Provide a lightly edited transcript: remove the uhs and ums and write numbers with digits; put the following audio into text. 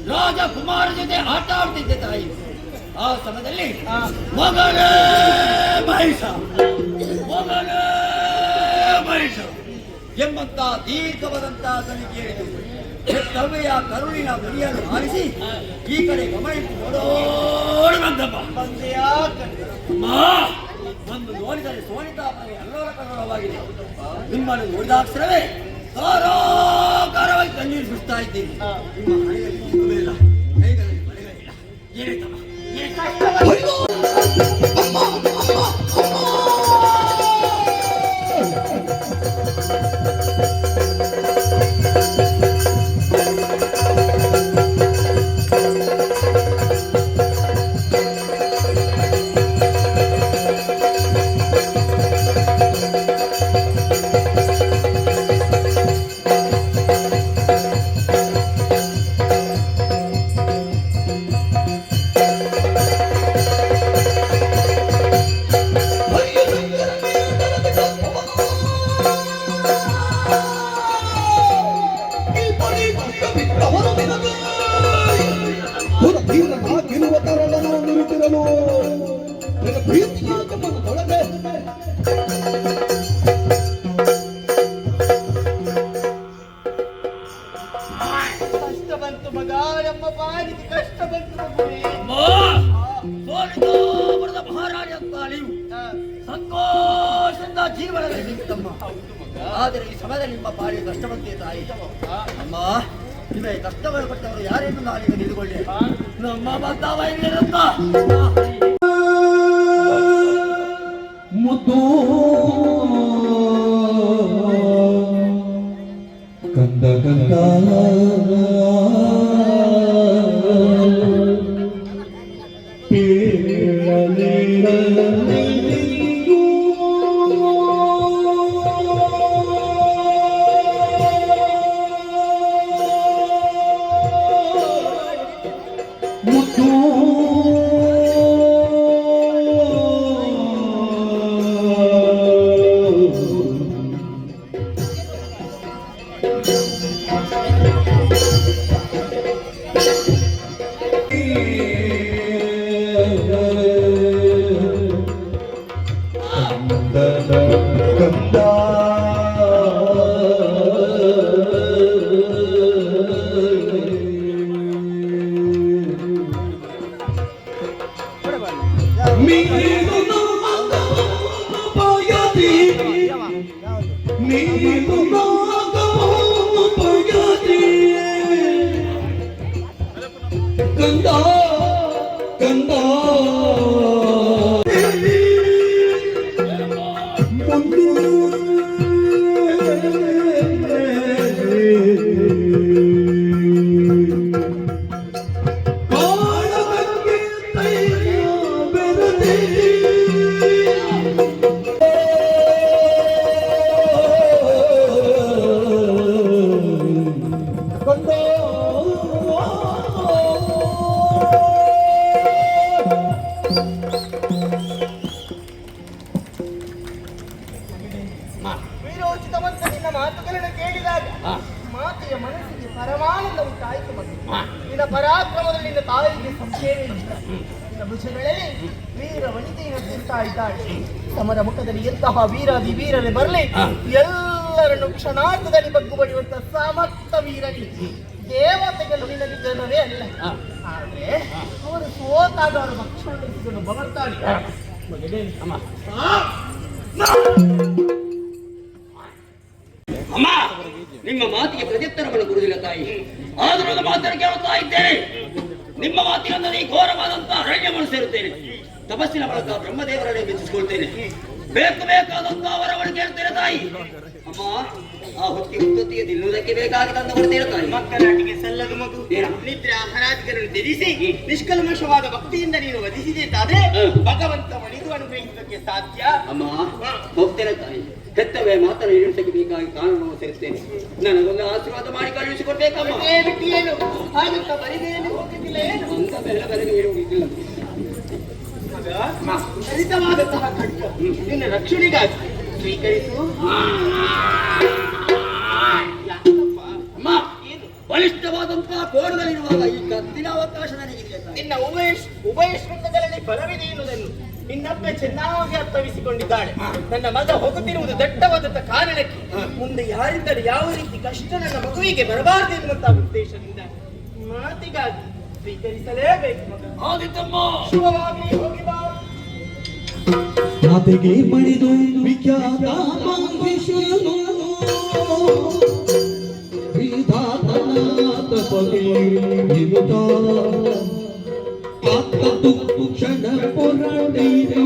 ರಾಜಕುಮಾರ ಜೊತೆ ಆಟ ಆಡ್ತಿದ್ದೆ ತಾಯಿ. ಆ ಸಮಯದಲ್ಲಿ ಮಗನೇ ಮಹಿಷ ಎಂಬಂತ ದೀರ್ಘವಾದಂತ ಧ್ವನಿ ಕೇಳಿತು. ಕವಿಯ ಕರುಳಿನ ಧ್ವನಿಯನ್ನು ಆಲಿಸಿ ಈ ಕಡೆ ಗಮನಿಸಿ ನೋಡೋಡಿ ಬಂದಮ್ಮ. ಒಂದು ನೋಡಿದರೆ ಸೋನಿತಾಪನಿಗೆ ಎಲ್ಲರ ಕನ್ನಡವಾಗಿದೆ. ನಿಮ್ಮನ್ನು ನೋಡಿದಾಕ್ಷರವೇ ಕಾರಾಕಾರವಾಗಿ ಕಣ್ಣೀರು ಸುಸ್ತಾ ಇದ್ದೀನಿ. ನಿಮ್ಮ ಮನೆಯಲ್ಲಿ ಇಲ್ಲ, ಕೈಗಳಲ್ಲಿ ಮನೆಗಳಿಲ್ಲ. ಏನಿತ್ತಮ್ಮ ಸಂತೋಷದಿಂದ ಜೀವನದಲ್ಲಿ ನಿಂತಮ್ಮ. ಆದರೆ ಈ ಸಮಯದಲ್ಲಿ ನಿಮ್ಮ ಪಾಲಿಗೆ ಕಷ್ಟ ಬಂದಿದೆ ತಾಯಿ. ಅಮ್ಮ, ನಿಮಗೆ ಕಷ್ಟವನ್ನು ಕೊಟ್ಟವರು ಯಾರೇನು ನಾನೀಗ ನಿಂತುಕೊಳ್ಳಿ. ನಮ್ಮ ಬಂದವ ಇಲ್ಲಿರುತ್ತ ಮುದ್ದು ಕಂದ ಕಂದ ಕಂದ ಕಂದ ವೀರೋಚಿತವಂತ ನಿನ್ನ ಮಾತುಗಳನ್ನು ಕೇಳಿದಾಗ ಮಾತೆಯ ಮನಸ್ಸಿಗೆ ಪರಮಾನಂದ ಉಂಟಾಯಿತು ಮಗ. ನಿನ್ನ ಪರಾಕ್ರಮದಲ್ಲಿ ನಿನ್ನ ತಾಯಿಗೆ ಸಂಶಯ ಇಲ್ಲ. ನಿನ್ನ ಭುಜಗಳಲ್ಲಿ ವೀರ ವನಿತೆಯನ್ನು ತಿಂತಾ ಇದ್ದಾಳೆ. ಸಮರ ಮುಖದಲ್ಲಿ ಎಂತಹ ವೀರಾದಿ ವೀರರೇ ಬರಲಿ, ಎಲ್ಲರನ್ನು ಕ್ಷಣಾರ್ಧದಲ್ಲಿ ಬಗ್ಗು ಬಡಿಯುವಂತ ಸಮರ್ಥ ವೀರನಿ ದೇವತೆಗಳು ನಿನಗೆ ಜನರೇ ಅಲ್ಲ. ಆದ್ರೆ ಅವರು ಸೋತಾಗ ಅವರ ಭಕ್ಷಣವನ್ನು ಬಗರ್ತಾಳೆ. ಅಮ್ಮ, ನಿಮ್ಮ ಮಾತಿಗೆ ಪ್ರತ್ಯುತ್ತರವನ್ನು ಕೊಡುವುದಿಲ್ಲ ತಾಯಿ. ಆದರೂ ಒಂದು ಮಾತನ್ನು ಕೇಳುತ್ತಾ ಇದ್ದೇನೆ. ನಿಮ್ಮ ಮಾತಿನೊಂದಿಗೆ ಈ ಘೋರವಾದಂತಹ ಅರಣ್ಯವನ್ನು ಸೇರುತ್ತೇನೆ. ತಪಸ್ಸಿನ ಮೂಲಕ ಬ್ರಹ್ಮದೇವರನ್ನೇ ಮೆಚ್ಚಿಸಿಕೊಳ್ತೇನೆ. ಬೇಕಾದಂತಹ ವರವನ್ನು ಕೇಳ್ತೇನೆ ತಾಯಿ. ಅಮ್ಮ, ಆ ಹೊತ್ತಿಗೆ ನಿಲ್ಲುವುದಕ್ಕೆ ಬೇಕಾಗಿ ತಂದು ಕೊಡ್ತೇನೆ ತಾಯಿ. ಮಕ್ಕಳಾಟಿಗೆ ಸಲ್ಲದು ಮಗು. ನಿದ್ರೆ ಆಹಾರಾದಿಗಳನ್ನು ತ್ಯಜಿಸಿ ನಿಷ್ಕಲ್ಮಶವಾದ ಭಕ್ತಿಯಿಂದ ನೀನು ವಧಿಸಿದ್ದಾದ್ರೆ ಭಗವಂತ ಒಲಿದು ಅನುಗ್ರಹಿಸಲಿಕ್ಕೆ ಸಾಧ್ಯ. ಅಮ್ಮ, ಹೋಗ್ತೇನೆ ತಾಯಿ. ಹೆತ್ತವೇ ಮಾತನ್ನು ಇಳಿಸಕ್ಕೆ ಬೇಕಾಗಿ ಕಾರಣವನ್ನು ಸೇರಿಸ್ತೇನೆ. ನನಗೊಂದು ಆಶೀರ್ವಾದ ಮಾಡಿ ಕಳುಹಿಸಿಕೊಡ್ಬೇಕಮ್ಮ. ಏನು ಹಾಗಂತ ಬರಿದೇನು ಹೋಗುತ್ತಿಲ್ಲ. ಏನು ಅಂತ ಬೆಳಗರಿಗೆ ಇರುವುದಿಲ್ಲ. ಖಚಿತವಾದಂತಹ ಖಡ್ಗ ನಿನ್ನ ರಕ್ಷಣೆಗಾಗಿ ಸ್ವೀಕರಿಸು. ಅಮ್ಮ, ಬಲಿಷ್ಠವಾದಂತಹ ಕೋಣದಲ್ಲಿರುವಾಗ ಈ ಕತ್ತಿನ ಅವಕಾಶ ನನಗಿದೆ. ನಿನ್ನ ಉಭಯ ಶೃಂಗಗಳಲ್ಲಿ ಬಲವಿದೆ ಎನ್ನುವುದನ್ನು ನಿನ್ನಪ್ಪ ಚೆನ್ನಾಗಿ ಅರ್ಥವಿಸಿಕೊಂಡಿದ್ದಾಳೆ. ನನ್ನ ಮಗ ಹೋಗುತ್ತಿರುವುದು ದಟ್ಟವಾದಂತ ಕಾರಣಕ್ಕೆ ಮುಂದೆ ಯಾರಿಂದಲೂ ಯಾವ ರೀತಿ ಕಷ್ಟ ನನ್ನ ಮಗುವಿಗೆ ಬರಬಾರದು ಎನ್ನುವಂತಹ ಉದ್ದೇಶದಿಂದ ಮಾತಿಗಾಗಿ ಸ್ವೀಕರಿಸಲೇಬೇಕು. ಶುಭವಾಗಿ ಹೋಗಿ ಬಾ. ಮಾತೆಗೆ ಮಣಿದು ವಿಖ್ಯಾತ ಮಹೇಶನು ವಿಧಾತನಾಥ ಪದೇನುತ ಆತ್ತದು ಕ್ಷಣ ಪೊರಡೈರಿ